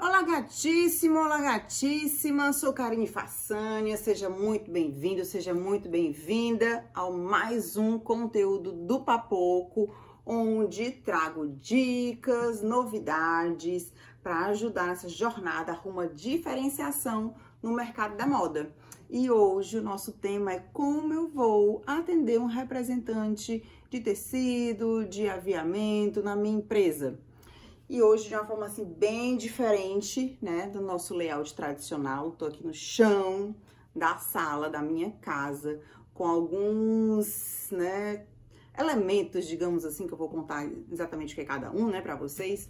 Olá, gatíssimo, olá, gatíssima, sou Karine Façanha, seja muito bem-vindo, seja muito bem-vinda ao mais um conteúdo do Papoco, onde trago dicas, novidades para ajudar nessa jornada rumo à diferenciação no mercado da moda. E hoje o nosso tema é como eu vou atender um representante de tecido, de aviamento na minha empresa. E hoje de uma forma assim bem diferente, né, do nosso layout tradicional. Tô aqui no chão da sala da minha casa com alguns, né, elementos, digamos assim, que eu vou contar exatamente o que é cada um, né, para vocês,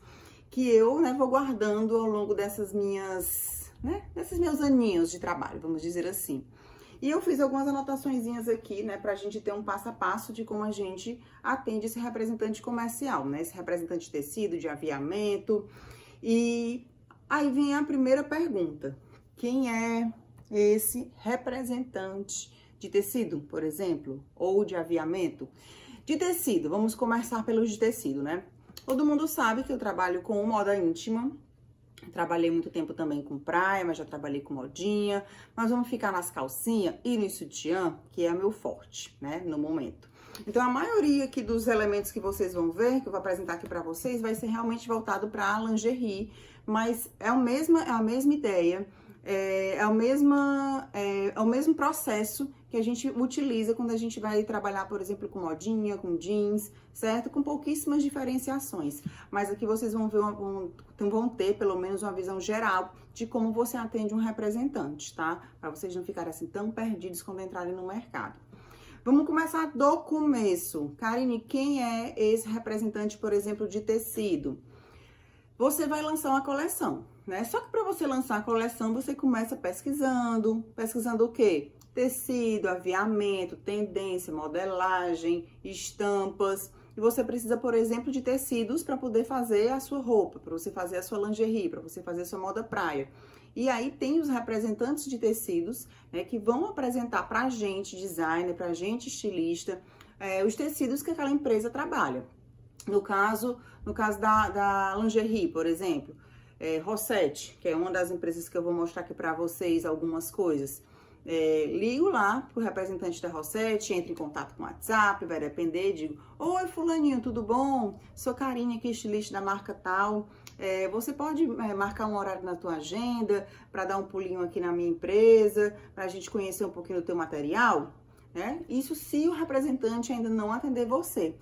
que eu, né, vou guardando ao longo dessas minhas, né, desses meus aninhos de trabalho, vamos dizer assim. E eu fiz algumas anotaçõezinhas aqui, né, pra gente ter um passo a passo de como a gente atende esse representante comercial, né, esse representante de tecido, de aviamento. E aí vem a primeira pergunta: quem é esse representante de tecido, por exemplo, ou de aviamento? De tecido, vamos começar pelo de tecido, né? Todo mundo sabe que eu trabalho com moda íntima. Trabalhei muito tempo também com praia, mas já trabalhei com modinha. Mas vamos ficar nas calcinhas e no sutiã, que é meu forte, né, no momento. Então, a maioria aqui dos elementos que vocês vão ver, que eu vou apresentar aqui pra vocês, vai ser realmente voltado pra lingerie. Mas é a mesma ideia, é o mesmo processo que a gente utiliza quando a gente vai trabalhar, por exemplo, com modinha, com jeans, certo? Com pouquíssimas diferenciações. Mas aqui vocês vão ver, vão ter pelo menos uma visão geral de como você atende um representante, tá? Para vocês não ficarem assim tão perdidos quando entrarem no mercado. Vamos começar do começo. Karine, quem é esse representante, por exemplo, de tecido? Você vai lançar uma coleção, né? Só que para você lançar a coleção, você começa pesquisando o quê? Tecido, aviamento, tendência, modelagem, estampas. E você precisa, por exemplo, de tecidos para poder fazer a sua roupa, para você fazer a sua lingerie, para você fazer a sua moda praia. E aí tem os representantes de tecidos, né, que vão apresentar para a gente, designer, para a gente, estilista, os tecidos que aquela empresa trabalha. No caso da lingerie, por exemplo, Rossetti, que é uma das empresas que eu vou mostrar aqui para vocês algumas coisas. Ligo lá pro representante da Rossetti, entro em contato com o WhatsApp, vai depender, digo: oi, fulaninho, tudo bom? Sou Karine aqui, estilista da marca tal. Você pode marcar um horário na tua agenda para dar um pulinho aqui na minha empresa, para a gente conhecer um pouquinho do teu material? Isso se o representante ainda não atender você,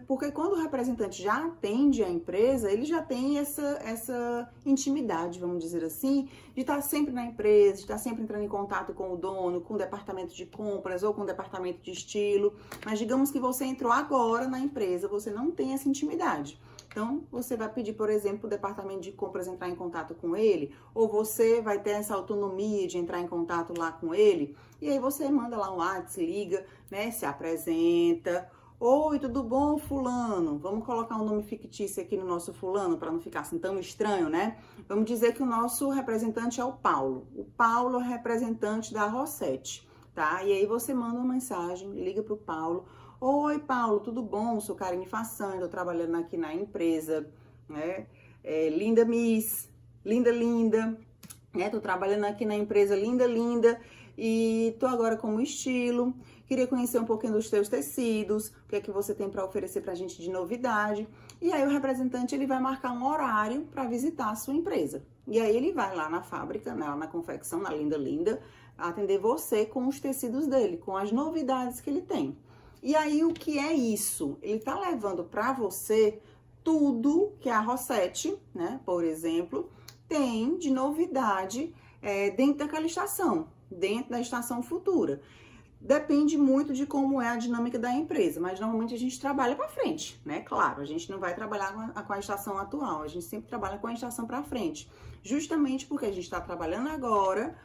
porque quando o representante já atende a empresa, ele já tem essa intimidade, vamos dizer assim, de estar sempre na empresa, de estar sempre entrando em contato com o dono, com o departamento de compras ou com o departamento de estilo. Mas digamos que você entrou agora na empresa, você não tem essa intimidade. Então, você vai pedir, por exemplo, o departamento de compras entrar em contato com ele, ou você vai ter essa autonomia de entrar em contato lá com ele, e aí você manda lá um WhatsApp, liga, né, se apresenta: oi, tudo bom, fulano? Vamos colocar um nome fictício aqui no nosso fulano, para não ficar assim tão estranho, né? Vamos dizer que o nosso representante é o Paulo. O Paulo é o representante da Rossetti, tá? E aí você manda uma mensagem, liga pro Paulo: oi, Paulo, tudo bom? Sou Karine Façanha, tô trabalhando aqui na empresa, né? Linda Miss, linda, né? Tô trabalhando aqui na empresa linda, e tô agora como estilo. Queria conhecer um pouquinho dos teus tecidos, o que é que você tem para oferecer pra gente de novidade. E aí o representante, ele vai marcar um horário para visitar a sua empresa. E aí ele vai lá na fábrica, né, lá na confecção, na linda, atender você com os tecidos dele, com as novidades que ele tem. E aí, o que é isso? Ele tá levando para você tudo que a Rossetti, né, por exemplo, tem de novidade dentro daquela estação, dentro da estação futura. Depende muito de como é a dinâmica da empresa, mas normalmente a gente trabalha para frente, né? Claro, a gente não vai trabalhar com a estação atual, a gente sempre trabalha com a estação para frente, justamente porque a gente está trabalhando agora,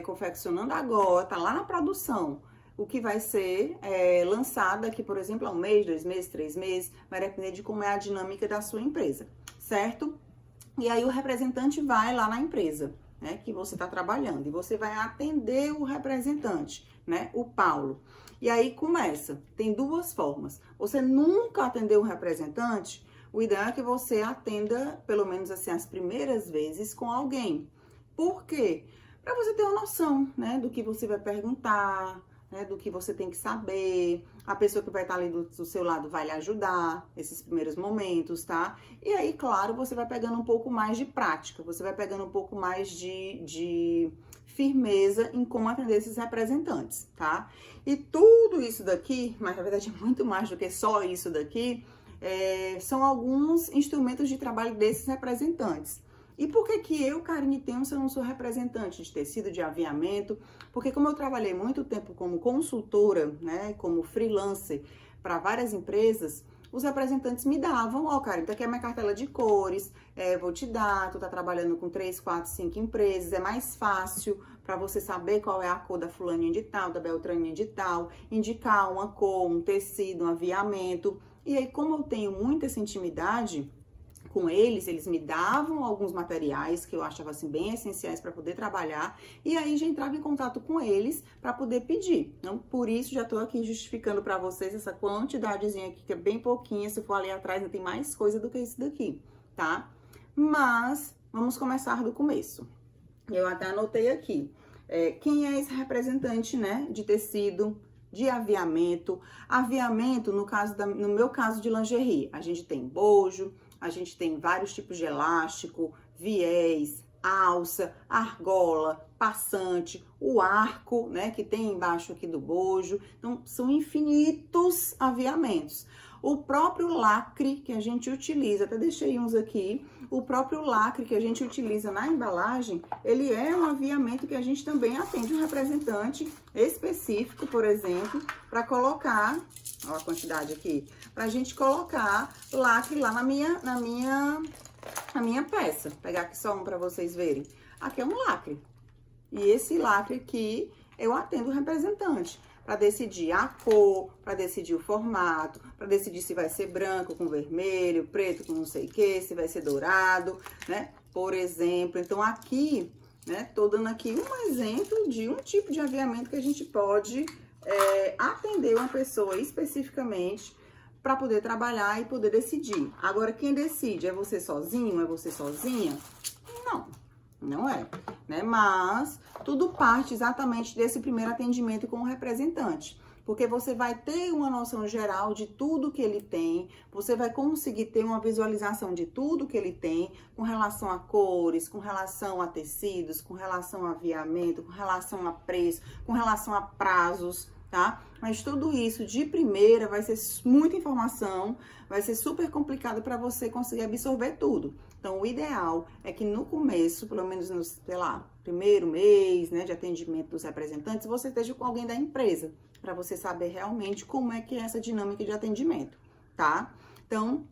confeccionando agora, tá lá na produção. O que vai ser lançado aqui, por exemplo, há 1 mês, 2 meses, 3 meses, vai depender de como é a dinâmica da sua empresa, certo? E aí o representante vai lá na empresa, né, que você está trabalhando, e você vai atender o representante, né, o Paulo. E aí começa, tem duas formas. Você nunca atendeu um representante, o ideal é que você atenda, pelo menos assim, as primeiras vezes com alguém. Por quê? Para você ter uma noção, né, do que você vai perguntar, né, do que você tem que saber. A pessoa que vai estar ali do seu lado vai lhe ajudar nesses primeiros momentos, tá? E aí, claro, você vai pegando um pouco mais de prática, você vai pegando um pouco mais de firmeza em como atender esses representantes, tá? E tudo isso daqui, mas na verdade é muito mais do que só isso daqui, são alguns instrumentos de trabalho desses representantes. E por que eu, Karine, tenho se eu não sou representante de tecido, de aviamento? Porque como eu trabalhei muito tempo como consultora, né, como freelancer para várias empresas, os representantes me davam, ó, Karine, tá aqui a minha cartela de cores, vou te dar, tu tá trabalhando com 3, 4, 5 empresas, é mais fácil para você saber qual é a cor da fulaninha de tal, da beltraninha de tal, indicar uma cor, um tecido, um aviamento. E aí, como eu tenho muita essa intimidade com eles me davam alguns materiais que eu achava assim bem essenciais para poder trabalhar, e aí já entrava em contato com eles para poder pedir. Então, por isso já tô aqui justificando para vocês essa quantidadezinha aqui, que é bem pouquinha, se for ali atrás ainda tem mais coisa do que isso daqui, tá? Mas vamos começar do começo. Eu até anotei aqui, quem é esse representante, né, de tecido, de aviamento. Aviamento, no meu caso de lingerie, a gente tem bojo, a gente tem vários tipos de elástico, viés, alça, argola, passante, o arco, né, que tem embaixo aqui do bojo. Então, são infinitos aviamentos. O próprio lacre que a gente utiliza, até deixei uns aqui, o próprio lacre que a gente utiliza na embalagem, ele é um aviamento que a gente também atende um representante específico, por exemplo, para colocar, ó a quantidade aqui, pra gente colocar lacre lá na minha peça. Vou pegar aqui só um para vocês verem. Aqui é um lacre. E esse lacre aqui eu atendo o representante para decidir a cor, para decidir o formato, para decidir se vai ser branco com vermelho, preto com não sei o que, se vai ser dourado, né? Por exemplo, então aqui, né, tô dando aqui um exemplo de um tipo de aviamento que a gente pode atender uma pessoa especificamente para poder trabalhar e poder decidir. Agora, quem decide é você sozinho, é você sozinha? Não, não é, né? Mas tudo parte exatamente desse primeiro atendimento com o representante, porque você vai ter uma noção geral de tudo que ele tem, você vai conseguir ter uma visualização de tudo que ele tem com relação a cores, com relação a tecidos, com relação a aviamento, com relação a preço, com relação a prazos, tá? Mas tudo isso de primeira vai ser muita informação, vai ser super complicado para você conseguir absorver tudo. Então, o ideal é que no começo, pelo menos no, sei lá, primeiro mês, né, de atendimento dos representantes, você esteja com alguém da empresa, para você saber realmente como é que é essa dinâmica de atendimento, tá? Então,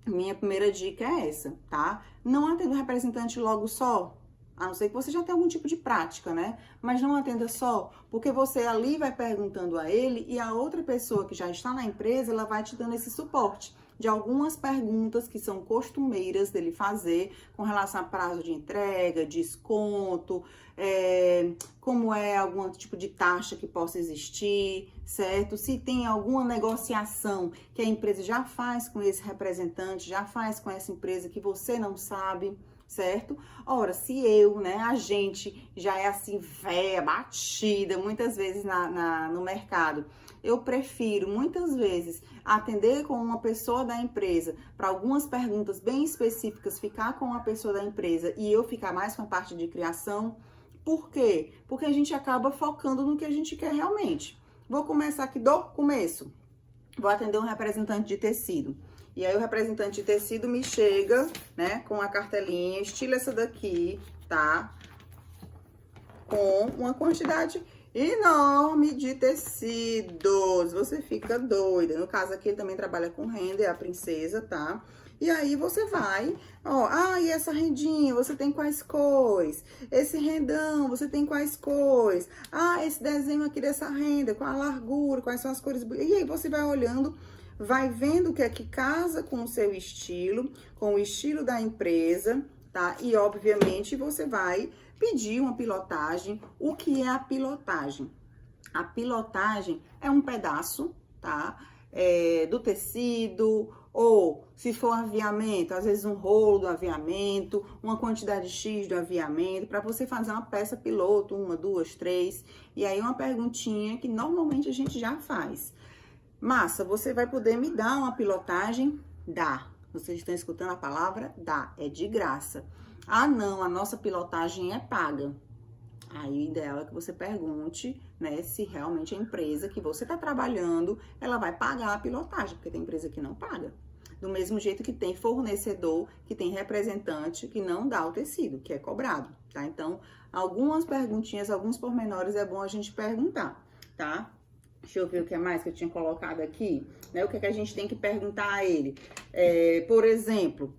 minha primeira dica é essa, tá? Não atenda o representante logo só, a não ser que você já tenha algum tipo de prática, né? Mas não atenda só, porque você ali vai perguntando a ele e a outra pessoa que já está na empresa, ela vai te dando esse suporte de algumas perguntas que são costumeiras dele fazer com relação a prazo de entrega, desconto, como é algum tipo de taxa que possa existir, certo? Se tem alguma negociação que a empresa já faz com esse representante, já faz com essa empresa que você não sabe, certo? Ora, se eu, né, a gente já é assim, véia, batida, muitas vezes no mercado, eu prefiro, muitas vezes, atender com uma pessoa da empresa, para algumas perguntas bem específicas, ficar com uma pessoa da empresa e eu ficar mais com a parte de criação. Por quê? Porque a gente acaba focando no que a gente quer realmente. Vou começar aqui do começo. Vou atender um representante de tecido. E aí o representante de tecido me chega, né, com a cartelinha, estilo essa daqui, tá? Com uma quantidade enorme de tecidos. Você fica doida. No caso aqui, ele também trabalha com renda, é a princesa, tá? E aí você vai, ó, e essa rendinha, você tem quais cores? Esse rendão, você tem quais cores? Esse desenho aqui dessa renda, qual a largura, quais são as cores? E aí você vai olhando, vai vendo o que é que casa com o seu estilo, com o estilo da empresa, tá? E, obviamente, você vai pedir uma pilotagem. O que é a pilotagem? A pilotagem é um pedaço, tá? Do tecido Ou, se for aviamento, às vezes um rolo do aviamento, uma quantidade X do aviamento, para você fazer uma peça piloto, 1, 2, 3. E aí uma perguntinha que normalmente a gente já faz. Massa, você vai poder me dar uma pilotagem? Dá. Vocês estão escutando a palavra? Dá. É de graça. Ah, não, a nossa pilotagem é paga. Aí o ideal é que você pergunte, né, se realmente a empresa que você está trabalhando, ela vai pagar a pilotagem, porque tem empresa que não paga. Do mesmo jeito que tem fornecedor, que tem representante que não dá o tecido, que é cobrado, tá? Então, algumas perguntinhas, alguns pormenores é bom a gente perguntar, tá? Deixa eu ver o que mais que eu tinha colocado aqui, né? O que é que a gente tem que perguntar a ele? Por exemplo,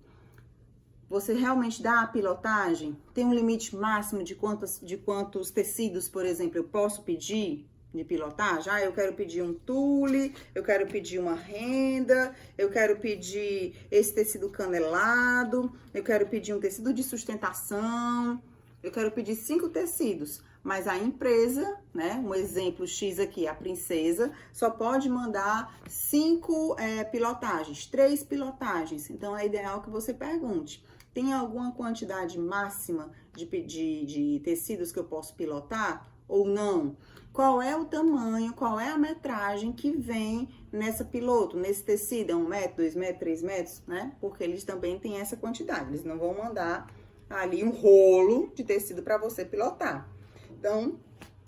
você realmente dá a pilotagem? Tem um limite máximo de quantos tecidos, por exemplo, eu posso pedir de pilotagem? Ah, eu quero pedir um tule, eu quero pedir uma renda, eu quero pedir esse tecido canelado, eu quero pedir um tecido de sustentação, eu quero pedir 5 tecidos. Mas a empresa, né, um exemplo X aqui, a Princesa, só pode mandar 5 pilotagens, 3 pilotagens. Então, é ideal que você pergunte. Tem alguma quantidade máxima de tecidos que eu posso pilotar ou não? Qual é o tamanho, qual é a metragem que vem nessa piloto, nesse tecido? É 1 metro, 2 metros, 3 metros, né? Porque eles também têm essa quantidade. Eles não vão mandar ali um rolo de tecido para você pilotar. Então,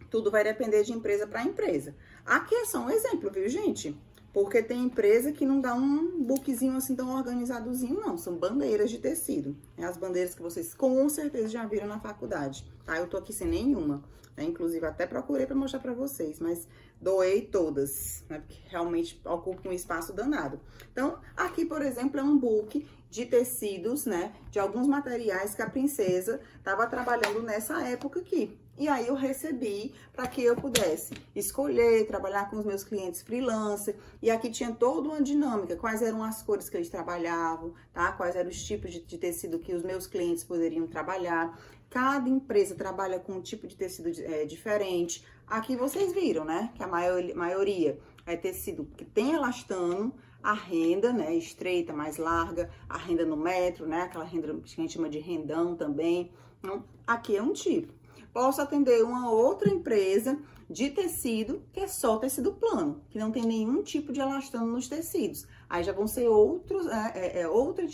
tudo vai depender de empresa para empresa. Aqui é só um exemplo, viu, gente? Porque tem empresa que não dá um bookzinho assim tão organizadozinho, não. São bandeiras de tecido. É as bandeiras que vocês com certeza já viram na faculdade, tá? Eu tô aqui sem nenhuma, né? Inclusive, até procurei pra mostrar pra vocês, mas doei todas, né? Porque realmente ocupa um espaço danado. Então, aqui, por exemplo, é um book de tecidos, né? De alguns materiais que a Princesa tava trabalhando nessa época aqui. E aí eu recebi para que eu pudesse escolher, trabalhar com os meus clientes freelancer. E aqui tinha toda uma dinâmica, quais eram as cores que eles trabalhavam, tá? Quais eram os tipos de tecido que os meus clientes poderiam trabalhar. Cada empresa trabalha com um tipo de tecido diferente. Aqui vocês viram, né? Que a maioria é tecido que tem elastano, a renda, né? Estreita, mais larga, a renda no metro, né? Aquela renda que a gente chama de rendão também. Então, aqui é um tipo. Posso atender uma outra empresa de tecido, que é só tecido plano, que não tem nenhum tipo de elastano nos tecidos. Aí já vão ser outro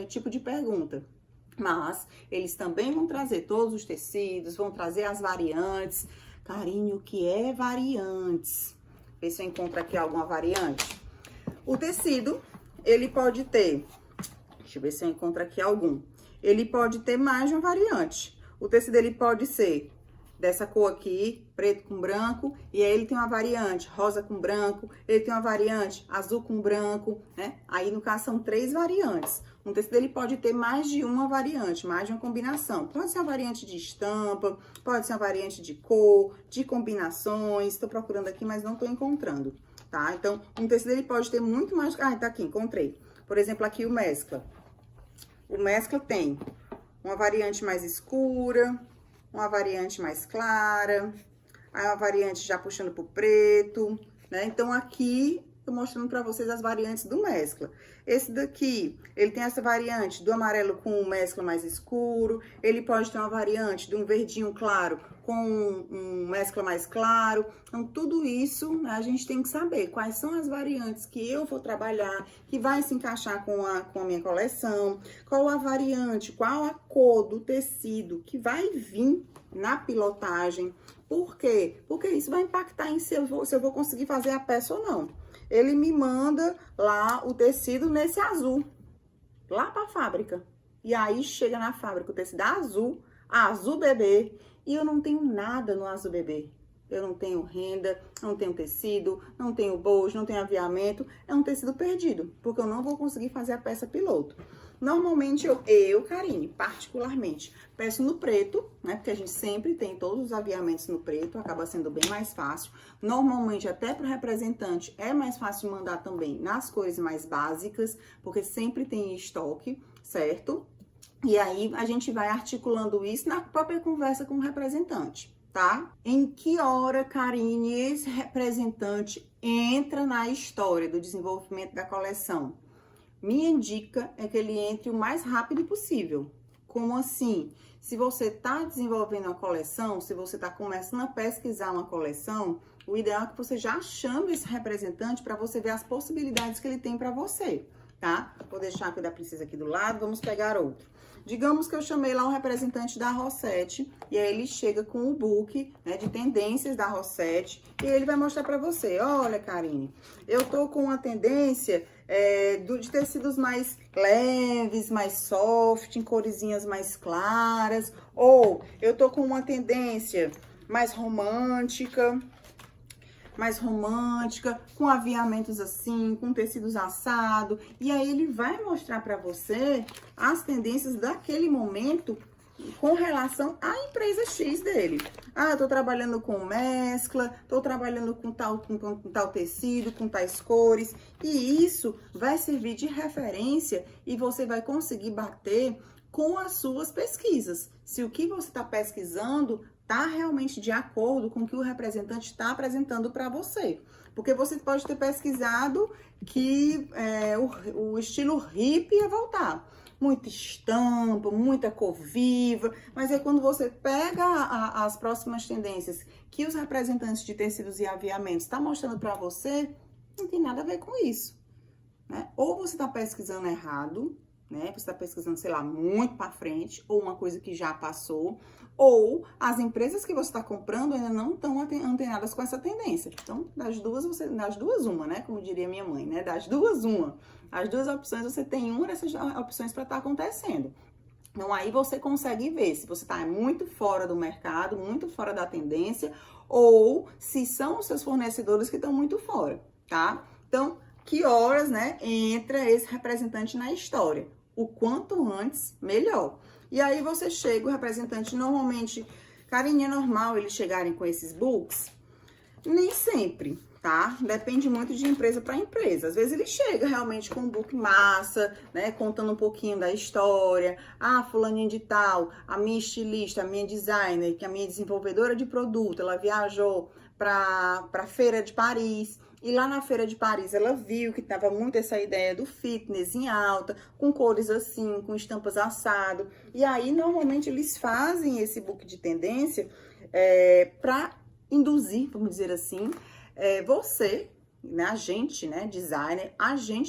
tipo de pergunta. Mas eles também vão trazer todos os tecidos, vão trazer as variantes. Carinho, o que é variantes? Vê se eu encontro aqui alguma variante. O tecido, ele pode ter... Deixa eu ver se eu encontro aqui algum. Ele pode ter mais de uma variante. O tecido, ele pode ser dessa cor aqui, preto com branco, e aí ele tem uma variante rosa com branco, ele tem uma variante azul com branco, né? Aí, no caso, são 3 variantes. Um tecido, ele pode ter mais de uma variante, mais de uma combinação. Pode ser uma variante de estampa, pode ser uma variante de cor, de combinações. Estou procurando aqui, mas não estou encontrando, tá? Então, um tecido, ele pode ter muito mais... Ah, tá aqui, encontrei. Por exemplo, aqui o mescla. O mescla tem uma variante mais escura, uma variante mais clara, aí uma variante já puxando pro preto, né? Então, aqui, tô mostrando pra vocês as variantes do mescla. Esse daqui, ele tem essa variante do amarelo com o mescla mais escuro, ele pode ter uma variante de um verdinho claro com um mescla mais claro. Então, tudo isso, né, a gente tem que saber quais são as variantes que eu vou trabalhar, que vai se encaixar com a minha coleção, qual a variante, qual a cor do tecido que vai vir na pilotagem. Por quê? Porque isso vai impactar em se eu vou conseguir fazer a peça ou não. Ele me manda lá o tecido nesse azul, lá pra fábrica. E aí, chega na fábrica o tecido azul bebê, e eu não tenho nada no azul bebê. Eu não tenho renda, não tenho tecido, não tenho bojo, não tenho aviamento. É um tecido perdido, porque eu não vou conseguir fazer a peça piloto. Normalmente, Karine, particularmente, peço no preto, né? Porque a gente sempre tem todos os aviamentos no preto, acaba sendo bem mais fácil. Normalmente, até para representante, é mais fácil mandar também nas cores mais básicas, porque sempre tem estoque, certo? E aí, a gente vai articulando isso na própria conversa com o representante, tá? Em que hora, Karine, esse representante entra na história do desenvolvimento da coleção? minha dica é que ele entre o mais rápido possível. Como assim? Se você está desenvolvendo uma coleção, se você está começando a pesquisar uma coleção, o ideal é que você já chame esse representante para você ver as possibilidades que ele tem para você, tá? Vou deixar aqui o da princesa aqui do lado, vamos pegar outro. Digamos que eu chamei lá um representante da Rossette, e aí ele chega com o book, né, de tendências da Rossette, e ele vai mostrar pra você, olha, Karine, eu tô com uma tendência de tecidos mais leves, mais soft, em coresinhas mais claras, ou eu tô com uma tendência mais romântica, com aviamentos assim, com tecidos assado. E aí ele vai mostrar para você as tendências daquele momento com relação à empresa X dele. Ah, eu tô trabalhando com mescla, tô trabalhando com tal tecido, com tais cores. E isso vai servir de referência e você vai conseguir bater com as suas pesquisas. Se o que você está pesquisando tá realmente de acordo com o que o representante está apresentando para você. Porque você pode ter pesquisado que o estilo hippie ia voltar. Muita estampa, muita cor viva, mas é quando você pega as próximas tendências que os representantes de tecidos e aviamentos estão mostrando para você, não tem nada a ver com isso, né? Ou você está pesquisando errado, né? Você está pesquisando, sei lá, muito para frente, ou uma coisa que já passou, ou as empresas que você está comprando ainda não estão antenadas com essa tendência. Então, das duas uma, né? Como diria minha mãe, né? Das duas uma. As duas opções, você tem uma dessas opções para estar acontecendo. Então, aí você consegue ver se você está muito fora do mercado, muito fora da tendência, ou se são os seus fornecedores que estão muito fora, tá? Então, que horas, né, entra esse representante na história? O quanto antes, melhor. E aí você chega, o representante, normalmente, Karine, é normal eles chegarem com esses books? Nem sempre, tá? Depende muito de empresa para empresa. Às vezes ele chega realmente com um book massa, né, contando um pouquinho da história. Ah, fulaninha de tal, a minha estilista, a minha designer, que é a minha desenvolvedora de produto, ela viajou para Feira de Paris. E lá na Feira de Paris, ela viu que tava muito essa ideia do fitness em alta, com cores assim, com estampas assado. E aí, normalmente, eles fazem esse book de tendência para induzir, vamos dizer assim, você, né, agente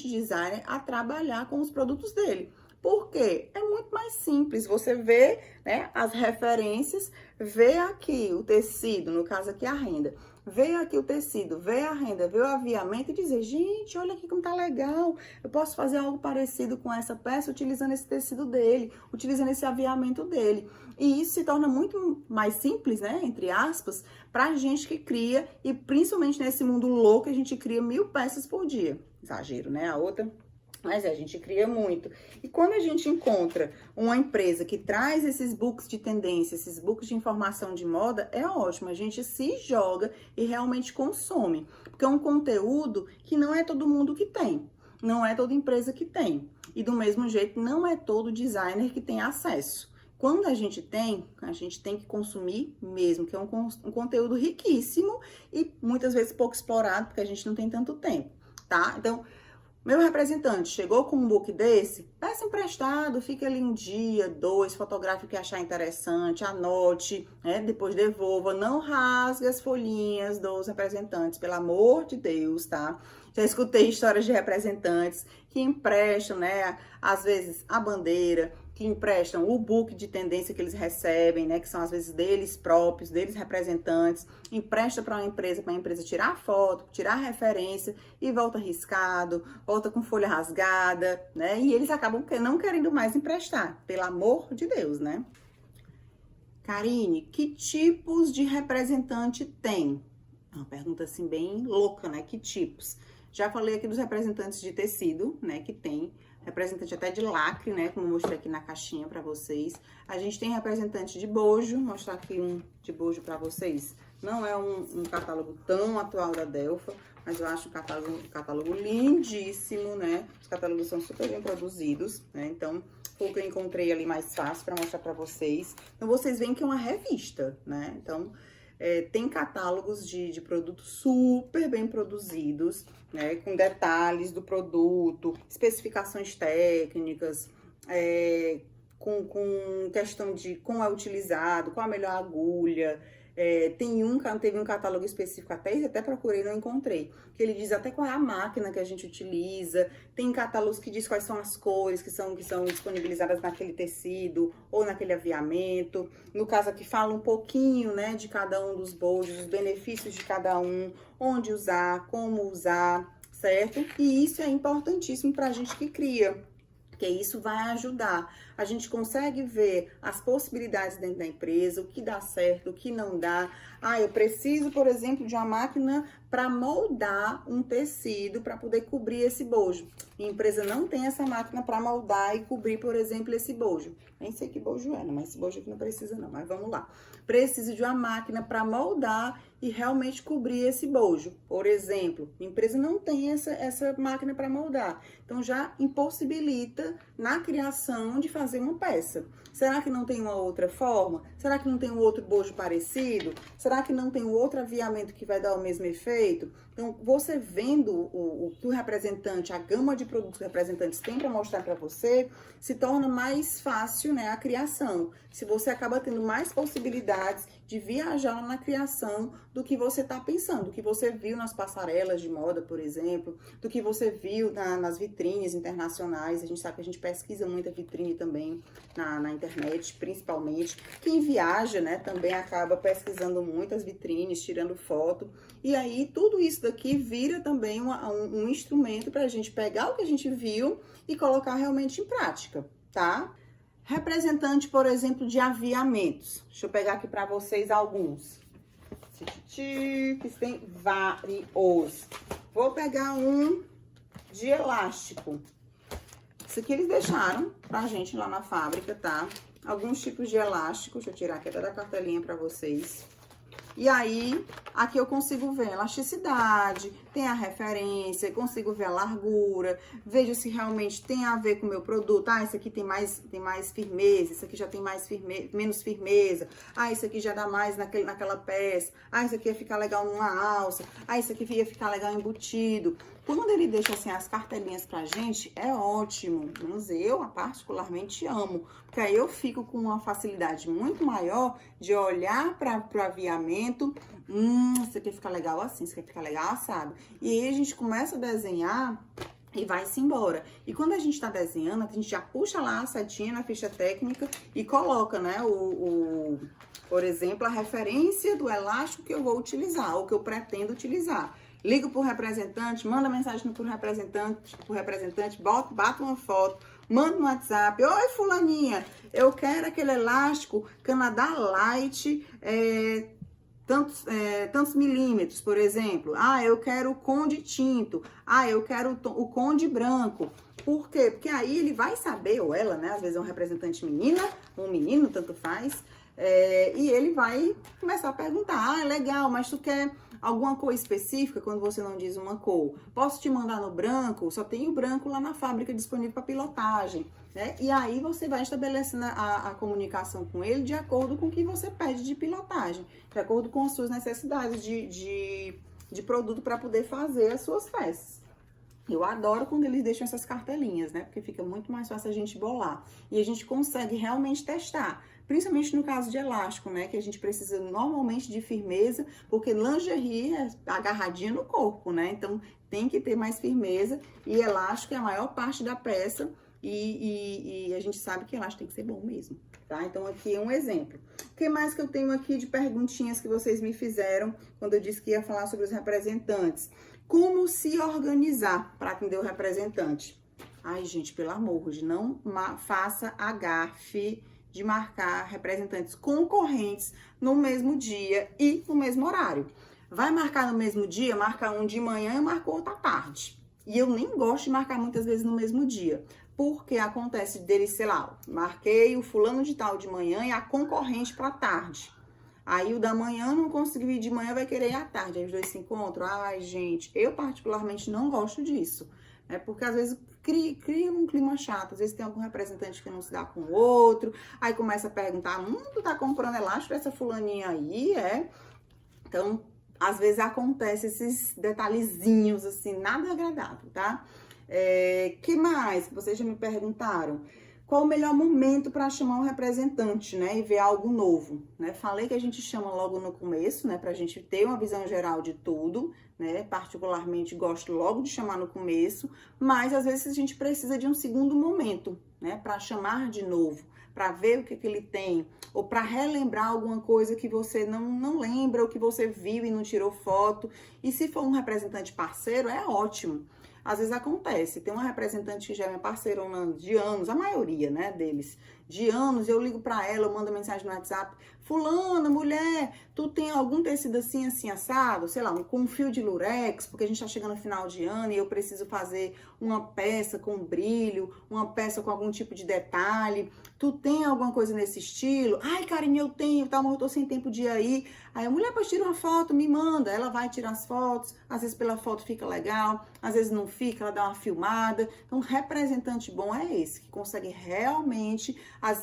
designer a trabalhar com os produtos dele. Por quê? É muito mais simples. Você vê, né, as referências, vê aqui o tecido, no caso aqui a renda. Vê aqui o tecido, vê a renda, vê o aviamento e dizer, gente, olha aqui como tá legal. Eu posso fazer algo parecido com essa peça utilizando esse tecido dele, utilizando esse aviamento dele. E isso se torna muito mais simples, né, entre aspas, pra gente que cria, e principalmente nesse mundo louco, a gente cria 1000 peças por dia. Exagero, né? A outra... Mas a gente cria muito. E quando a gente encontra uma empresa que traz esses books de tendência, esses books de informação de moda, é ótimo. A gente se joga e realmente consome. Porque é um conteúdo que não é todo mundo que tem. Não é toda empresa que tem. E do mesmo jeito, não é todo designer que tem acesso. Quando a gente tem que consumir mesmo, que é um conteúdo riquíssimo e muitas vezes pouco explorado, porque a gente não tem tanto tempo, tá? Então... Meu representante chegou com um book desse, peça emprestado, fica ali um dia, 2, fotografe o que achar interessante, anote, né? Depois devolva, não rasgue as folhinhas dos representantes, pelo amor de Deus, tá? Já escutei histórias de representantes que emprestam, né, às vezes a bandeira, que emprestam o book de tendência que eles recebem, né, que são às vezes deles próprios, deles representantes, empresta para a empresa tirar foto, tirar referência e volta riscado, volta com folha rasgada, né, e eles acabam não querendo mais emprestar, pelo amor de Deus, né. Karine, que tipos de representante tem? Uma pergunta assim bem louca, né, que tipos? Já falei aqui dos representantes de tecido, né, que tem representante até de lacre, né, como eu mostrei aqui na caixinha pra vocês. A gente tem representante de bojo, vou mostrar aqui um de bojo pra vocês. Não é um catálogo tão atual da Delfa, mas eu acho um catálogo lindíssimo, né? Os catálogos são super bem produzidos, né? Então, foi o que eu encontrei ali mais fácil pra mostrar pra vocês. Então, vocês veem que é uma revista, né? Então, tem catálogos de produtos super bem produzidos, né? Com detalhes do produto, especificações técnicas, com questão de como é utilizado, qual a melhor agulha. Teve um catálogo específico até procurei, não encontrei, que ele diz até qual é a máquina que a gente utiliza. Tem catálogos que diz quais são as cores que são disponibilizadas naquele tecido ou naquele aviamento. No caso aqui fala um pouquinho, né, de cada um dos bojos, os benefícios de cada um, onde usar, como usar, certo? E isso é importantíssimo pra gente que cria, porque isso vai ajudar. A gente consegue ver as possibilidades dentro da empresa, o que dá certo, o que não dá. Eu preciso, por exemplo, de uma máquina para moldar um tecido para poder cobrir esse bojo. E a empresa não tem essa máquina para moldar e cobrir, por exemplo, esse bojo. Nem sei que bojo é, mas esse bojo aqui não precisa não, mas vamos lá. Preciso de uma máquina para moldar e realmente cobrir esse bojo. Por exemplo, a empresa não tem essa máquina para moldar. Então, já impossibilita na criação de fazer uma peça. Será que não tem uma outra forma? Será que não tem um outro bojo parecido? Será que não tem um outro aviamento que vai dar o mesmo efeito? Então, você vendo o que o representante, a gama de produtos que os representantes têm para mostrar para você, se torna mais fácil, né, a criação. Se você acaba tendo mais possibilidades de viajar na criação do que você está pensando, do que você viu nas passarelas de moda, por exemplo, do que você viu nas vitrines internacionais. A gente sabe que a gente pesquisa muita vitrine também na internet, principalmente. Quem viaja, né, também acaba pesquisando muitas vitrines, tirando foto. E aí, tudo isso daqui vira também um instrumento para a gente pegar o que a gente viu e colocar realmente em prática, tá? Representante, por exemplo, de aviamentos. Deixa eu pegar aqui para vocês alguns. Que tem vários. Vou pegar um de elástico. Isso aqui eles deixaram pra gente lá na fábrica, tá? Alguns tipos de elástico. Deixa eu tirar aqui até da cartelinha pra vocês. E aí, aqui eu consigo ver a elasticidade, tem a referência, consigo ver a largura, vejo se realmente tem a ver com o meu produto. Esse aqui tem mais firmeza, esse aqui já tem menos firmeza. Esse aqui já dá mais naquela peça. Esse aqui ia ficar legal numa alça. Esse aqui ia ficar legal embutido. Quando ele deixa assim as cartelinhas pra gente, é ótimo. Menos eu, particularmente, amo. Porque aí eu fico com uma facilidade muito maior de olhar para o aviamento. Isso aqui fica legal assim, isso aqui fica legal assado. E aí a gente começa a desenhar e vai-se embora. E quando a gente tá desenhando, a gente já puxa lá a setinha na ficha técnica e coloca, né, por exemplo, a referência do elástico que eu vou utilizar, ou que eu pretendo utilizar. Ligo pro representante, manda mensagem pro representante, bato uma foto, manda no WhatsApp. Oi, fulaninha, eu quero aquele elástico Canadá Light, tantos milímetros, por exemplo. Eu quero o conde tinto. Eu quero o conde branco. Por quê? Porque aí ele vai saber, ou ela, né? Às vezes é um representante menina, um menino, tanto faz. E ele vai começar a perguntar, legal, mas tu quer alguma cor específica quando você não diz uma cor? Posso te mandar no branco? Só tem o branco lá na fábrica disponível para pilotagem, né? E aí você vai estabelecendo a comunicação com ele de acordo com o que você pede de pilotagem, de acordo com as suas necessidades de produto para poder fazer as suas peças. Eu adoro quando eles deixam essas cartelinhas, né? Porque fica muito mais fácil a gente bolar. E a gente consegue realmente testar. Principalmente no caso de elástico, né? Que a gente precisa normalmente de firmeza, porque lingerie é agarradinha no corpo, né? Então, tem que ter mais firmeza. E elástico é a maior parte da peça. E a gente sabe que elástico tem que ser bom mesmo, tá? Então, aqui é um exemplo. O que mais que eu tenho aqui de perguntinhas que vocês me fizeram quando eu disse que ia falar sobre os representantes? Como se organizar para atender o representante? Gente, pelo amor de não faça a gafe de marcar representantes concorrentes no mesmo dia e no mesmo horário. Vai marcar no mesmo dia, marca um de manhã e marca outro à tarde. E eu nem gosto de marcar muitas vezes no mesmo dia, porque acontece dele, sei lá, marquei o fulano de tal de manhã e a concorrente para tarde. Aí o da manhã não conseguiu ir de manhã, vai querer ir à tarde. Aí os dois se encontram. Gente, eu particularmente não gosto disso. Porque às vezes cria um clima chato. Às vezes tem algum representante que não se dá com o outro. Aí começa a perguntar, tu tá comprando elástico dessa fulaninha aí, Então, às vezes acontece esses detalhezinhos, assim, nada agradável, tá? Que mais que vocês já me perguntaram? Qual o melhor momento para chamar um representante, né? E ver algo novo, né? Falei que a gente chama logo no começo, né? Pra gente ter uma visão geral de tudo, né? Particularmente gosto logo de chamar no começo, mas às vezes a gente precisa de um segundo momento, né? Para chamar de novo, para ver o que ele tem, ou para relembrar alguma coisa que você não lembra, ou que você viu e não tirou foto. E se for um representante parceiro, é ótimo. Às vezes acontece, tem uma representante que já é minha parceira de anos, a maioria, né, deles, de anos, eu ligo pra ela, eu mando mensagem no WhatsApp, fulana, mulher, tu tem algum tecido assim, assim, assado, sei lá, com um fio de lurex, porque a gente tá chegando no final de ano e eu preciso fazer uma peça com brilho, uma peça com algum tipo de detalhe, tu tem alguma coisa nesse estilo? Ai, Karine, eu tenho, tá, mas eu tô sem tempo de ir aí. Aí a mulher, pois tira uma foto, me manda, ela vai tirar as fotos, às vezes pela foto fica legal, às vezes não fica, ela dá uma filmada. Então, representante bom é esse, que consegue realmente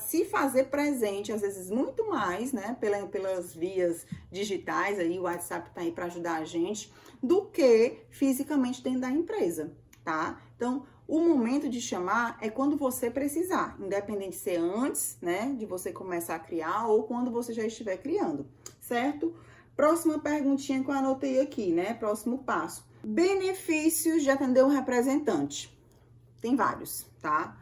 se fazer presente, às vezes muito mais, né, pelas vias digitais, aí o WhatsApp tá aí para ajudar a gente, do que fisicamente dentro da empresa, tá? Então, o momento de chamar é quando você precisar, independente de ser antes, né, de você começar a criar ou quando você já estiver criando, certo? Próxima perguntinha que eu anotei aqui, né, próximo passo. Benefícios de atender um representante. Tem vários, tá?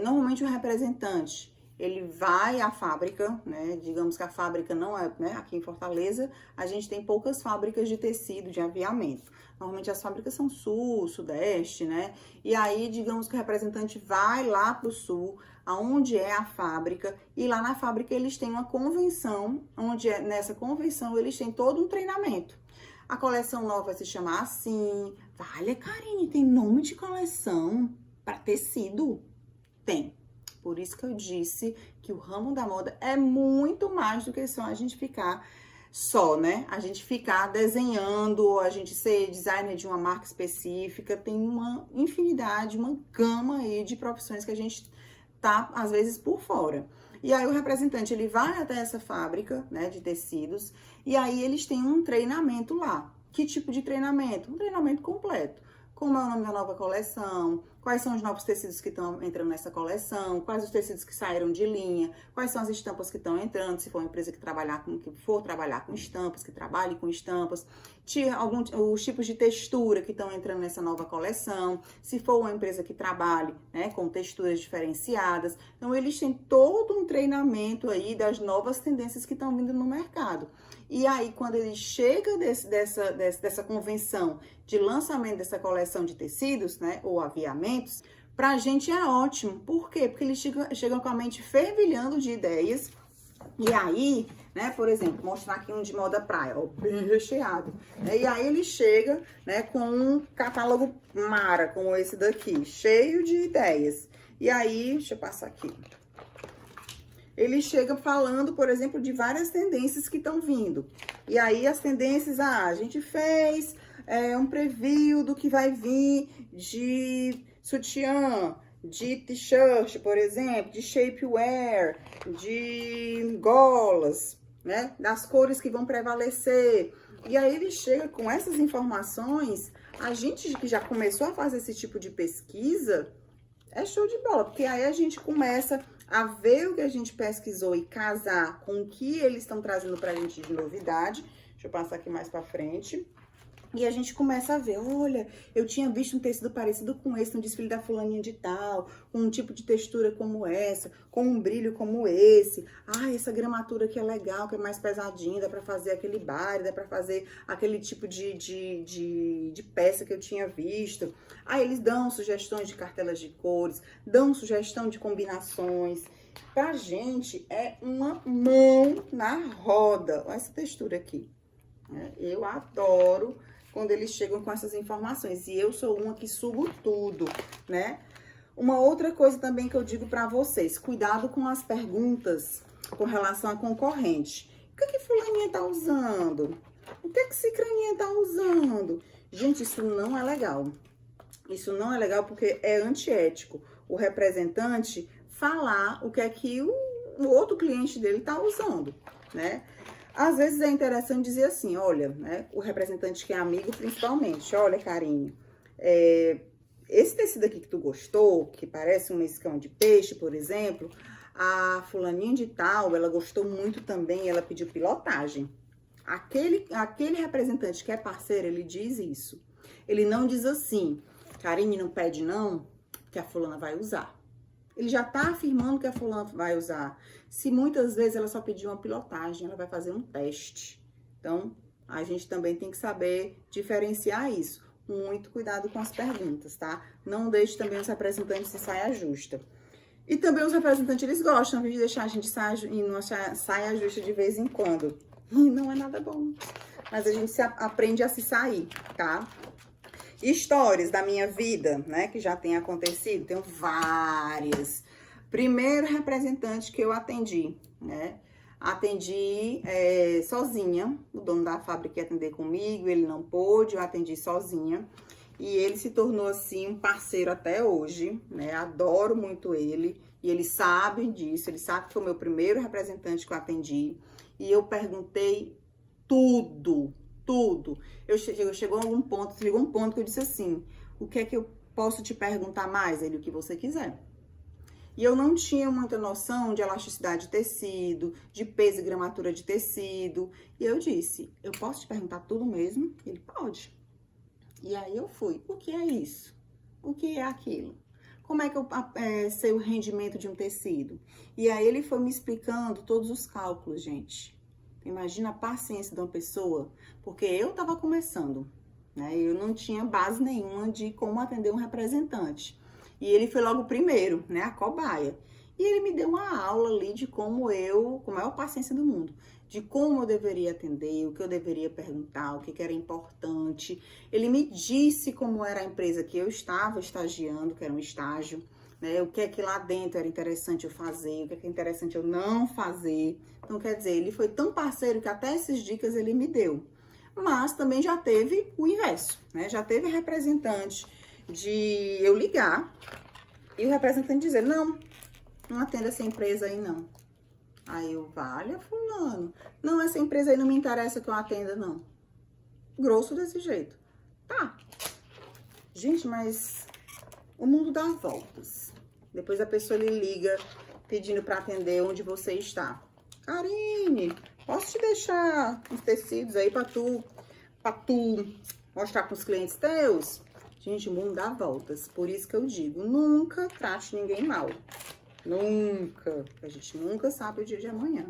Normalmente o representante, ele vai à fábrica, né? Digamos que a fábrica não é, né? Aqui em Fortaleza, a gente tem poucas fábricas de tecido, de aviamento. Normalmente as fábricas são sul, sudeste, né? E aí, digamos que o representante vai lá pro sul, aonde é a fábrica, e lá na fábrica eles têm uma convenção, onde nessa convenção eles têm todo um treinamento. A coleção nova vai se chamar assim. Vale, Karine, tem nome de coleção para tecido? Tem. Por isso que eu disse que o ramo da moda é muito mais do que só a gente ficar né? A gente ficar desenhando, ou a gente ser designer de uma marca específica. Tem uma infinidade, uma gama aí de profissões que a gente tá, às vezes, por fora. E aí o representante, ele vai até essa fábrica, né, de tecidos, e aí eles têm um treinamento lá. Que tipo de treinamento? Um treinamento completo. Como é o nome da nova coleção, quais são os novos tecidos que estão entrando nessa coleção, quais os tecidos que saíram de linha, quais são as estampas que estão entrando, se for uma empresa que for trabalhar com estampas, que trabalhe com estampas, os tipos de textura que estão entrando nessa nova coleção, se for uma empresa que trabalhe, né, com texturas diferenciadas. Então, eles têm todo um treinamento aí das novas tendências que estão vindo no mercado. E aí, quando ele chega dessa convenção de lançamento dessa coleção de tecidos, né, ou aviamentos, pra gente é ótimo. Por quê? Porque eles chegam com a mente fervilhando de ideias. E aí, né, por exemplo, mostrar aqui um de moda praia, ó, bem recheado. E aí ele chega, né, com um catálogo mara, como esse daqui, cheio de ideias. E aí, deixa eu passar aqui. Ele chega falando, por exemplo, de várias tendências que estão vindo. E aí, as tendências, a gente fez um preview do que vai vir de sutiã, de t-shirt, por exemplo, de shapewear, de golas, né? Das cores que vão prevalecer. E aí, ele chega com essas informações. A gente que já começou a fazer esse tipo de pesquisa, é show de bola, porque aí a gente começa a ver o que a gente pesquisou e casar com o que eles estão trazendo pra gente de novidade. Deixa eu passar aqui mais pra frente. E a gente começa a ver, olha, eu tinha visto um tecido parecido com esse no desfile da fulaninha de tal, com um tipo de textura como essa, com um brilho como esse. Ah, essa gramatura aqui é legal, que é mais pesadinha, dá pra fazer aquele bar, dá pra fazer aquele tipo de peça que eu tinha visto. Aí eles dão sugestões de cartelas de cores, dão sugestão de combinações. Pra gente é uma mão na roda. Olha essa textura aqui. Eu adoro quando eles chegam com essas informações. E eu sou uma que sugo tudo, né? Uma outra coisa também que eu digo pra vocês. Cuidado com as perguntas com relação à concorrente. O que fulaninha tá usando? O que cicraninha tá usando? Gente, isso não é legal. Isso não é legal porque é antiético. O representante falar o que é que o outro cliente dele tá usando, né? Às vezes é interessante dizer assim, olha, né, o representante que é amigo principalmente, olha, carinho, esse tecido aqui que tu gostou, que parece um iscão de peixe, por exemplo, a fulaninha de tal, ela gostou muito também, ela pediu pilotagem. Aquele representante que é parceiro, ele diz isso. Ele não diz assim, Karine, não pede não, que a fulana vai usar. Ele já tá afirmando que a fulana vai usar. Se muitas vezes ela só pediu uma pilotagem, ela vai fazer um teste. Então, a gente também tem que saber diferenciar isso. Muito cuidado com as perguntas, tá? Não deixe também os representantes em saia justa. E também os representantes, eles gostam de deixar a gente em uma saia justa de vez em quando. E não é nada bom. Mas a gente aprende a se sair, tá? Histórias da minha vida, né, que já tem acontecido, tenho várias. Primeiro representante que eu atendi, né, atendi sozinha, o dono da fábrica ia atender comigo, ele não pôde, eu atendi sozinha. E ele se tornou, assim, um parceiro até hoje, né, adoro muito ele, e ele sabe disso, ele sabe que foi o meu primeiro representante que eu atendi. E eu perguntei tudo. Chegou um ponto que eu disse assim, o que é que eu posso te perguntar mais? Ele, o que você quiser. E eu não tinha muita noção de elasticidade de tecido, de peso e gramatura de tecido. E eu disse, eu posso te perguntar tudo mesmo? Ele, pode. E aí eu fui, o que é isso? O que é aquilo? Como é que eu sei o rendimento de um tecido? E aí ele foi me explicando todos os cálculos, gente. Imagina a paciência de uma pessoa, porque eu estava começando, né? Eu não tinha base nenhuma de como atender um representante. E ele foi logo o primeiro, né? A cobaia. E ele me deu uma aula ali de como eu, com a maior paciência do mundo, de como eu deveria atender, o que eu deveria perguntar, o que era importante. Ele me disse como era a empresa que eu estava estagiando, que era um estágio, né? O que é que lá dentro era interessante eu fazer, o que é que é interessante eu não fazer. Então, quer dizer, ele foi tão parceiro que até essas dicas ele me deu. Mas também já teve o inverso, né? Já teve representante de eu ligar e o representante dizer, não atenda essa empresa aí, não. Aí eu, valha, fulano. Não, essa empresa aí não me interessa que eu atenda, não. Grosso desse jeito. Tá. Gente, mas o mundo dá voltas. Depois a pessoa lhe liga pedindo para atender onde você está. Karine, posso te deixar uns tecidos aí para tu mostrar para os clientes teus? Gente, o mundo dá voltas. Por isso que eu digo, nunca trate ninguém mal. Nunca. A gente nunca sabe o dia de amanhã.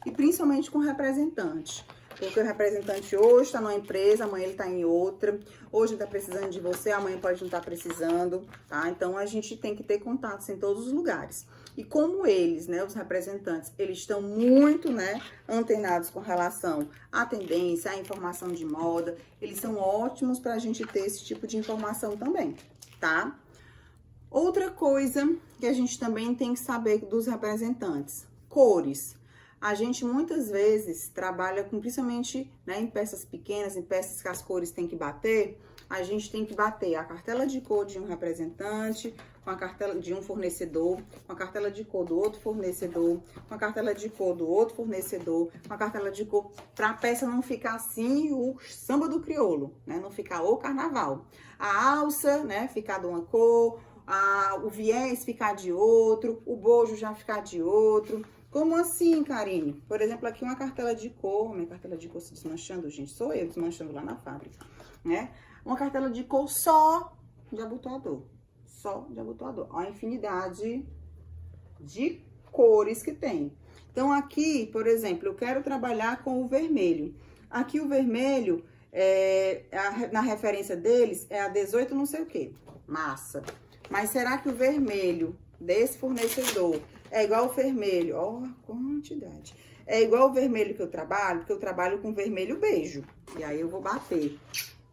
E principalmente com o representante. Porque o representante hoje está numa empresa, amanhã ele está em outra. Hoje ele está precisando de você, amanhã pode não estar precisando, tá? Então, a gente tem que ter contatos em todos os lugares. E como eles, né, os representantes, eles estão muito, né, antenados com relação à tendência, à informação de moda, eles são ótimos para a gente ter esse tipo de informação também, tá? Outra coisa que a gente também tem que saber dos representantes, cores. A gente muitas vezes trabalha com, principalmente, né, em peças pequenas, em peças que as cores têm que bater, a gente tem que bater a cartela de cor de um representante, com a cartela de um fornecedor, com a cartela de cor do outro fornecedor, com a cartela de cor do outro fornecedor, com a cartela de cor, para a peça não ficar assim o samba do crioulo, né, não ficar o carnaval. A alça, né, ficar de uma cor, o viés ficar de outro, o bojo já ficar de outro. Como assim, Karine? Por exemplo, aqui uma cartela de cor, minha cartela de cor se desmanchando, gente, sou eu desmanchando lá na fábrica, né? Uma cartela de cor só de abotoador, Olha a infinidade de cores que tem. Então, aqui, por exemplo, eu quero trabalhar com o vermelho. Aqui o vermelho, na referência deles, é a 18 não sei o que, massa. Mas será que o vermelho desse fornecedor é igual o vermelho? Ó, a quantidade. É igual o vermelho que eu trabalho, porque eu trabalho com vermelho beijo. E aí eu vou bater.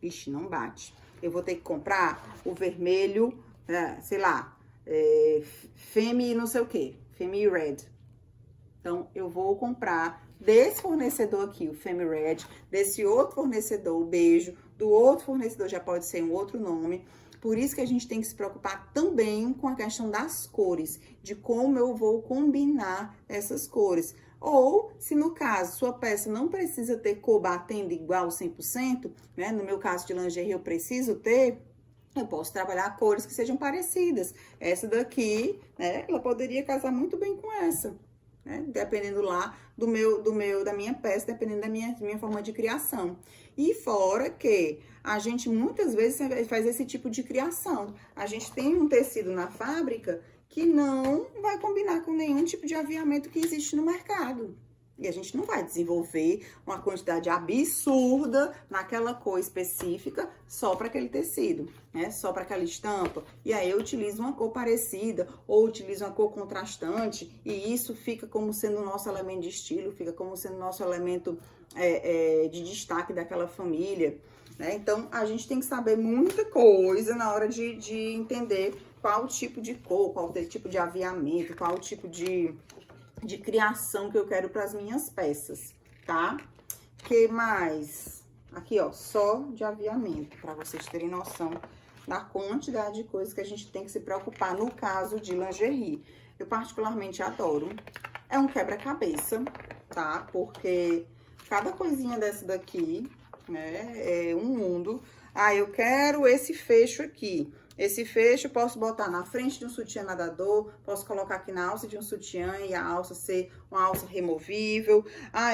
Ixi, não bate. Eu vou ter que comprar o vermelho, sei lá, Femi não sei o que, Femi Red. Então, eu vou comprar desse fornecedor aqui, o Femi Red, desse outro fornecedor, o beijo, do outro fornecedor já pode ser um outro nome. Por isso que a gente tem que se preocupar também com a questão das cores, de como eu vou combinar essas cores. Ou, se no caso, sua peça não precisa ter cor batendo igual 100%, né? No meu caso de lingerie, eu preciso ter, eu posso trabalhar cores que sejam parecidas. Essa daqui, né, ela poderia casar muito bem com essa, né? Dependendo lá da minha peça, dependendo da minha forma de criação. E fora que a gente muitas vezes faz esse tipo de criação. A gente tem um tecido na fábrica que não vai combinar com nenhum tipo de aviamento que existe no mercado. E a gente não vai desenvolver uma quantidade absurda naquela cor específica só para aquele tecido, né? Só para aquela estampa. E aí eu utilizo uma cor parecida ou utilizo uma cor contrastante e isso fica como sendo o nosso elemento de estilo, fica como sendo o nosso elemento de destaque daquela família, né? Então, a gente tem que saber muita coisa na hora de entender qual tipo de cor, qual tipo de aviamento, qual tipo de criação que eu quero para as minhas peças, tá? Que mais? Aqui, ó, só de aviamento, para vocês terem noção da quantidade de coisas que a gente tem que se preocupar no caso de lingerie. Eu particularmente adoro. É um quebra-cabeça, tá? Porque cada coisinha dessa daqui, né, é um mundo. Ah, eu quero esse fecho aqui. Esse fecho eu posso botar na frente de um sutiã nadador, posso colocar aqui na alça de um sutiã e a alça ser uma alça removível. Ah,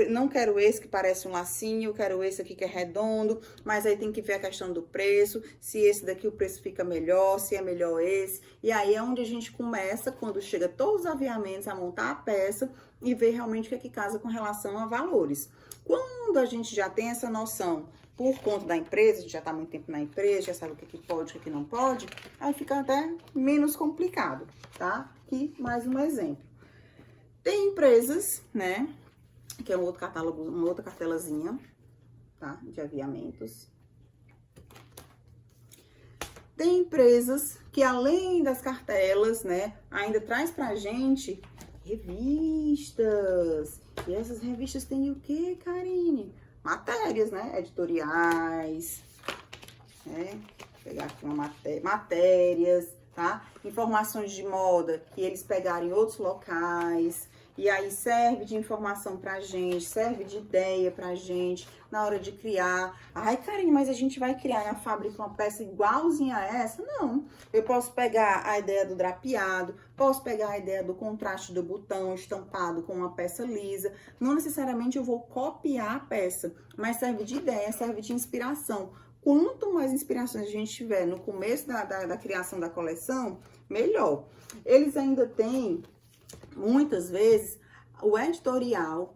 não quero esse que parece um lacinho, eu quero esse aqui que é redondo, mas aí tem que ver a questão do preço, se esse daqui o preço fica melhor, se é melhor esse. E aí é onde a gente começa, quando chega todos os aviamentos, a montar a peça e ver realmente o que é que casa com relação a valores. Quando a gente já tem essa noção por conta da empresa, a gente já tá há muito tempo na empresa, já sabe o que que pode, o que que não pode, aí fica até menos complicado, tá? Aqui, mais um exemplo. Tem empresas, né, que é um outro catálogo, uma outra cartelazinha, tá? De aviamentos. Tem empresas que, além das cartelas, né, ainda traz pra gente revistas. E essas revistas têm o quê, Karine? Matérias, né? Editoriais, né? Vou pegar aqui uma matérias, tá? Informações de moda que eles pegaram em outros locais. E aí serve de informação pra gente, serve de ideia pra gente na hora de criar. Ai, Karine, mas a gente vai criar na fábrica uma peça igualzinha a essa? Não. Eu posso pegar a ideia do drapeado, posso pegar a ideia do contraste do botão estampado com uma peça lisa. Não necessariamente eu vou copiar a peça, mas serve de ideia, serve de inspiração. Quanto mais inspirações a gente tiver no começo da criação da coleção, melhor. Eles ainda têm, muitas vezes, o editorial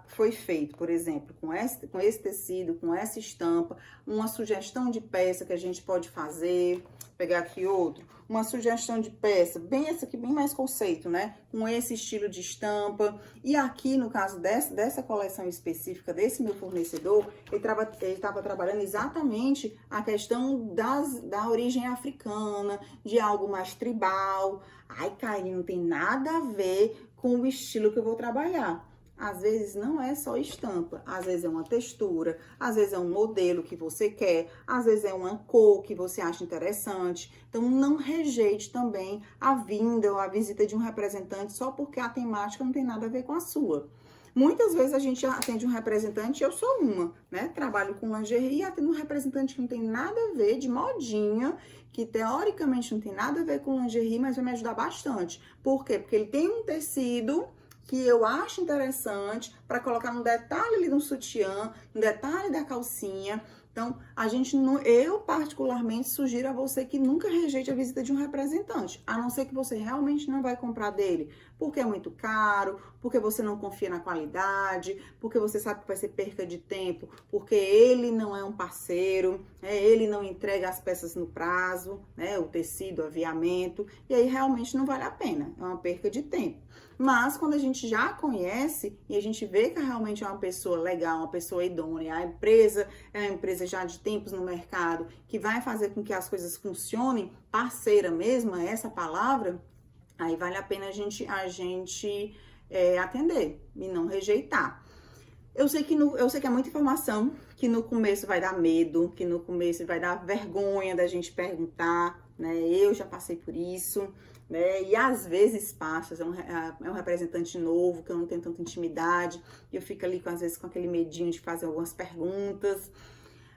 foi feito, por exemplo, com esse tecido, com essa estampa, uma sugestão de peça que a gente pode fazer, pegar aqui outro, uma sugestão de peça, bem essa aqui, bem mais conceito, né? Com esse estilo de estampa. E aqui, no caso dessa coleção específica, desse meu fornecedor, ele estava trabalhando exatamente a questão da origem africana, de algo mais tribal. Ai, Karine, não tem nada a ver com o estilo que eu vou trabalhar. Às vezes não é só estampa, às vezes é uma textura, às vezes é um modelo que você quer, às vezes é uma cor que você acha interessante. Então, não rejeite também a vinda ou a visita de um representante só porque a temática não tem nada a ver com a sua. Muitas vezes a gente atende um representante, eu sou uma, né? Trabalho com lingerie e atendo um representante que não tem nada a ver, de modinha, que teoricamente não tem nada a ver com lingerie, mas vai me ajudar bastante. Por quê? Porque ele tem um tecido que eu acho interessante para colocar um detalhe ali no sutiã, um detalhe da calcinha. Então, eu particularmente sugiro a você que nunca rejeite a visita de um representante, a não ser que você realmente não vai comprar dele, porque é muito caro, porque você não confia na qualidade, porque você sabe que vai ser perca de tempo, porque ele não é um parceiro, né? Ele não entrega as peças no prazo, né? O tecido, o aviamento, e aí realmente não vale a pena, é uma perca de tempo. Mas quando a gente já conhece e a gente vê que realmente é uma pessoa legal, uma pessoa idônea, a empresa é uma empresa já de tempos no mercado, que vai fazer com que as coisas funcionem, parceira mesmo, é essa palavra, aí vale a pena a gente atender e não rejeitar. Eu sei que é muita informação, que no começo vai dar medo, que no começo vai dar vergonha da gente perguntar, né? Eu já passei por isso, né? E às vezes passa, é um representante novo, que eu não tenho tanta intimidade, e eu fico ali, às vezes, com aquele medinho de fazer algumas perguntas.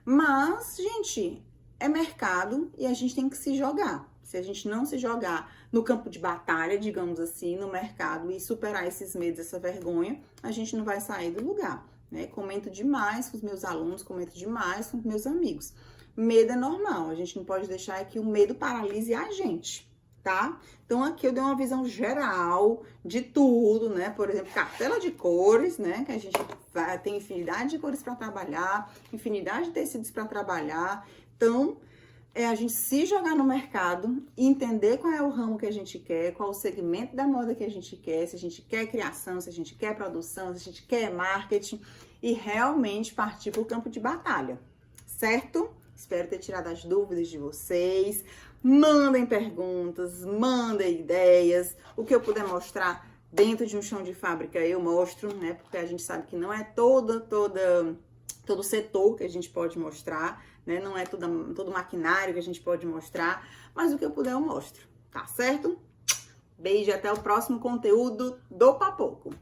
Mas, gente, é mercado e a gente tem que se jogar. Se a gente não se jogar no campo de batalha, digamos assim, no mercado e superar esses medos, essa vergonha, a gente não vai sair do lugar, né? Comento demais com os meus alunos, comento demais com os meus amigos. Medo é normal, a gente não pode deixar que o medo paralise a gente, tá? Então aqui eu dei uma visão geral de tudo, né? Por exemplo, cartela de cores, né? Que a gente tem infinidade de cores para trabalhar, infinidade de tecidos para trabalhar. Então, a gente se jogar no mercado e entender qual é o ramo que a gente quer, qual o segmento da moda que a gente quer, se a gente quer criação, se a gente quer produção, se a gente quer marketing e realmente partir para o campo de batalha, certo? Espero ter tirado as dúvidas de vocês. Mandem perguntas, mandem ideias. O que eu puder mostrar dentro de um chão de fábrica eu mostro, né? Porque a gente sabe que não é todo setor que a gente pode mostrar, né? Não é todo maquinário que a gente pode mostrar, mas o que eu puder eu mostro, tá certo? Beijo, até o próximo conteúdo do Papoco.